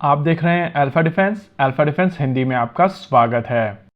आप देख रहे हैं अल्फा डिफेंस हिंदी में आपका स्वागत है।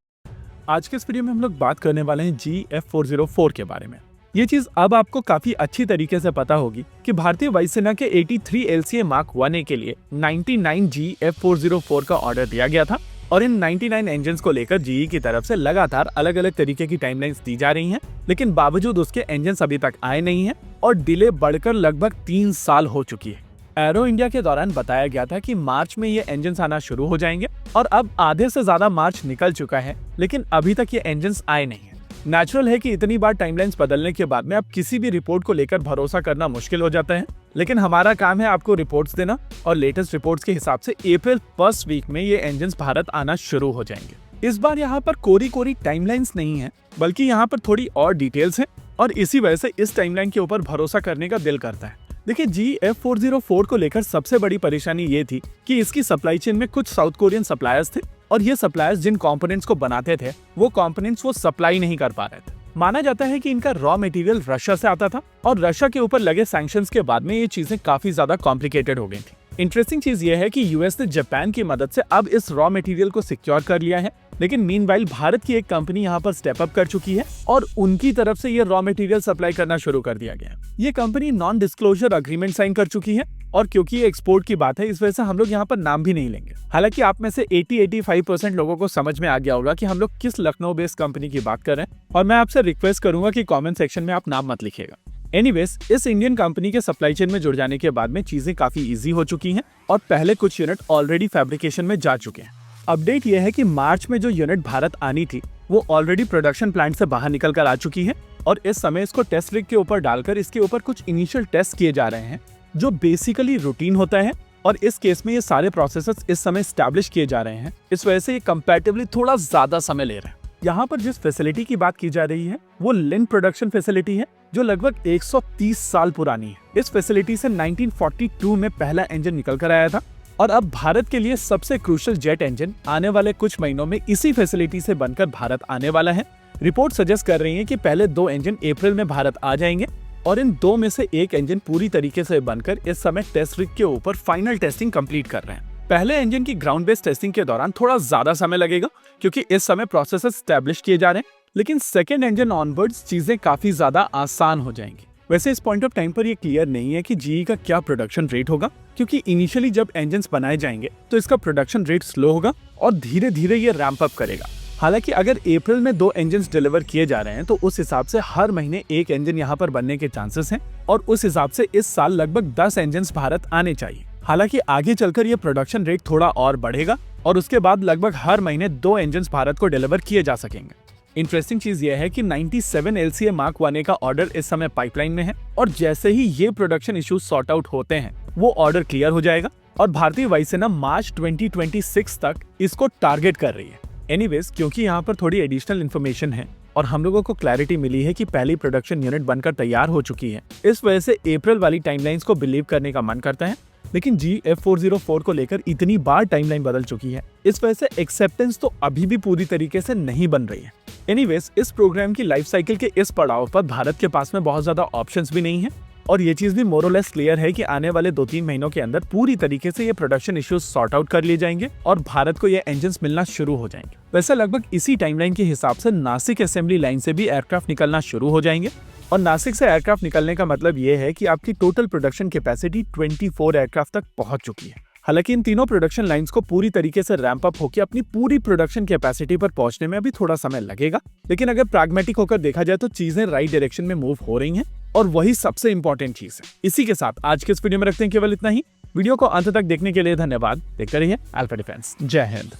आज के इस वीडियो में हम लोग बात करने वाले हैं GF404 के बारे में। ये चीज अब आपको काफी अच्छी तरीके से पता होगी कि भारतीय वायुसेना के 83 LCA मार्क 1A के लिए 99 GF404 का ऑर्डर दिया गया था और इन 99 इंजन को लेकर GE की तरफ से लगातार अलग अलग तरीके की टाइमलाइंस दी जा रही हैं, लेकिन बावजूद उसके इंजन अभी तक आए नहीं हैं और डिले बढ़कर लगभग 3 साल हो चुकी है। एरो इंडिया के दौरान बताया गया था कि मार्च में ये इंजन आना शुरू हो जाएंगे और अब आधे से ज्यादा मार्च निकल चुका है, लेकिन अभी तक ये इंजन आए नहीं है। नेचुरल है कि इतनी बार टाइमलाइंस बदलने के बाद में अब किसी भी रिपोर्ट को लेकर भरोसा करना मुश्किल हो जाता है, लेकिन हमारा काम है आपको रिपोर्ट्स देना और लेटेस्ट रिपोर्ट्स के हिसाब से अप्रैल फर्स्ट वीक में ये इंजन भारत आना शुरू हो जाएंगे। इस बार यहाँ पर कोरी टाइमलाइंस नहीं है, बल्कि यहाँ पर थोड़ी और डिटेल्स है और इसी वजह से इस टाइमलाइन के ऊपर भरोसा करने का दिल करता है। देखिए, GF404 को लेकर सबसे बड़ी परेशानी ये थी कि इसकी सप्लाई चेन में कुछ साउथ कोरियन सप्लायर्स थे और ये सप्लायर्स जिन कंपोनेंट्स को बनाते थे वो कंपोनेंट्स वो सप्लाई नहीं कर पा रहे थे। माना जाता है कि इनका रॉ मटेरियल रशिया से आता था और रशिया के ऊपर लगे सैंक्शंस के बाद में ये चीजें काफी ज्यादा कॉम्प्लिकेटेड हो गई थी। इंटरेस्टिंग चीज ये है कि यूएस ने जापान की मदद से अब इस रॉ मटेरियल को सिक्योर कर लिया है, लेकिन मीनवाइल भारत की एक कंपनी यहाँ पर स्टेप अप कर चुकी है और उनकी तरफ से ये रॉ मटेरियल सप्लाई करना शुरू कर दिया गया। ये company non disclosure agreement sign कर चुकी है और क्योंकि ये एक्सपोर्ट की बात है, इस वजह से हम लोग यहाँ पर नाम भी नहीं लेंगे। हालांकि आप में से 80-85% लोगों को समझ में आ गया होगा कि हम लोग किस लखनऊ बेस्ड कंपनी की बात कर रहे हैं और मैं आपसे रिक्वेस्ट करूंगा कि कमेंट सेक्शन में आप नाम मत लिखिएगा। एनीवेज, इस इंडियन कंपनी के सप्लाई चेन में जुड़ जाने के बाद में चीजें काफी इजी हो चुकी हैं और पहले कुछ यूनिट ऑलरेडी फैब्रिकेशन में जा चुके हैं। अपडेट यह है कि मार्च में जो यूनिट भारत आनी थी वो ऑलरेडी प्रोडक्शन प्लांट से बाहर निकल कर आ चुकी है और इस समय इसको टेस्ट रिग के ऊपर डालकर इसके ऊपर कुछ इनिशियल टेस्ट किए जा रहे हैं, जो बेसिकली रूटीन होता है और इस केस में ये सारे प्रोसेसेस इस समय स्टैब्लिश किए जा रहे हैं। इस वजह से ये कंपैरेटिवली थोड़ा ज्यादा समय ले रहे हैं। यहाँ पर जिस फैसिलिटी की बात की जा रही है वो लिन प्रोडक्शन फैसिलिटी है, जो लगभग 130 साल पुरानी है। इस फैसिलिटी से 1942 में पहला इंजन निकल कर आया था और अब भारत के लिए सबसे क्रूशियल जेट इंजन आने वाले कुछ महीनों में इसी फैसिलिटी से बनकर भारत आने वाला है। रिपोर्ट सजेस्ट कर रही है कि पहले 2 इंजन अप्रैल में भारत आ जाएंगे और इन 2 में से एक इंजन पूरी तरीके से बनकर इस समय टेस्ट रिग के ऊपर फाइनल टेस्टिंग कंप्लीट कर रहे हैं। पहले इंजन की ग्राउंड बेस्ड टेस्टिंग के दौरान थोड़ा ज्यादा समय लगेगा क्योंकि इस समय प्रोसेसेस स्टैब्लिश किए जा रहे हैं, लेकिन सेकेंड इंजन ऑनवर्ड्स चीजें काफी ज्यादा आसान हो जाएंगी। वैसे इस पॉइंट ऑफ टाइम पर ये क्लियर नहीं है कि GE का क्या प्रोडक्शन रेट होगा, क्योंकि इनिशियली जब इंजन बनाए जाएंगे तो इसका प्रोडक्शन रेट स्लो होगा और धीरे धीरे ये रैंप अप करेगा। हालांकि अगर अप्रैल में 2 इंजन डिलीवर किए जा रहे हैं तो उस हिसाब से हर महीने एक इंजन यहाँ पर बनने के चांसेस हैं और उस हिसाब से इस साल लगभग 10 इंजन भारत आने चाहिए। हालांकि आगे चलकर ये प्रोडक्शन रेट थोड़ा और बढ़ेगा और उसके बाद लगभग हर महीने 2 इंजन भारत को डिलीवर किए जा सकेंगे। इंटरेस्टिंग चीज यह है कि 97 LCA मार्क 1A का ऑर्डर इस समय पाइपलाइन में है और जैसे ही ये प्रोडक्शन इश्यूज सॉर्ट आउट होते हैं वो ऑर्डर क्लियर हो जाएगा और भारतीय वायुसेना मार्च 2026 तक इसको टारगेट कर रही है। एनीवेज, क्योंकि यहाँ पर थोड़ी एडिशनल इन्फॉर्मेशन है और हम लोगों को क्लैरिटी मिली है कि पहली प्रोडक्शन यूनिट बनकर तैयार हो चुकी है, इस वजह से अप्रैल वाली टाइमलाइंस को बिलीव करने का मन करता है, लेकिन GF404 को लेकर इतनी बार टाइमलाइन बदल चुकी है, इस वजह से एक्सेप्टेंस तो अभी भी पूरी तरीके से नहीं बन रही है। एनीवेज, इस प्रोग्राम की लाइफ साइकिल के इस पड़ाव पर भारत के पास में बहुत ज्यादा ऑप्शंस भी नहीं है और ये चीज भी मोरलेस क्लियर है कि आने वाले 2-3 महीनों के अंदर पूरी तरीके से ये प्रोडक्शन इश्यूज सॉर्ट आउट कर लिए जाएंगे और भारत को ये इंजन मिलना शुरू हो जाएंगे। वैसे लगभग इसी टाइमलाइन के हिसाब से नासिक असेंबली लाइन से भी एयरक्राफ्ट निकलना शुरू हो जाएंगे और नासिक से एयरक्राफ्ट निकलने का मतलब ये है कि आपकी टोटल प्रोडक्शन कैपेसिटी 24 एयरक्राफ्ट तक पहुंच चुकी है। हालांकि इन तीनों प्रोडक्शन लाइंस को पूरी तरीके से रैंप अप होकर अपनी पूरी प्रोडक्शन कैपेसिटी पर पहुंचने में अभी थोड़ा समय लगेगा, लेकिन अगर प्रैग्मेटिक होकर देखा जाए तो चीजें राइट डायरेक्शन में मूव हो रही हैं और वही सबसे इंपॉर्टेंट चीज है। इसी के साथ आज के इस वीडियो में रखते हैं केवल इतना ही। वीडियो को अंत तक देखने के लिए धन्यवाद। देखते रहिए अल्फा डिफेंस। जय हिंद।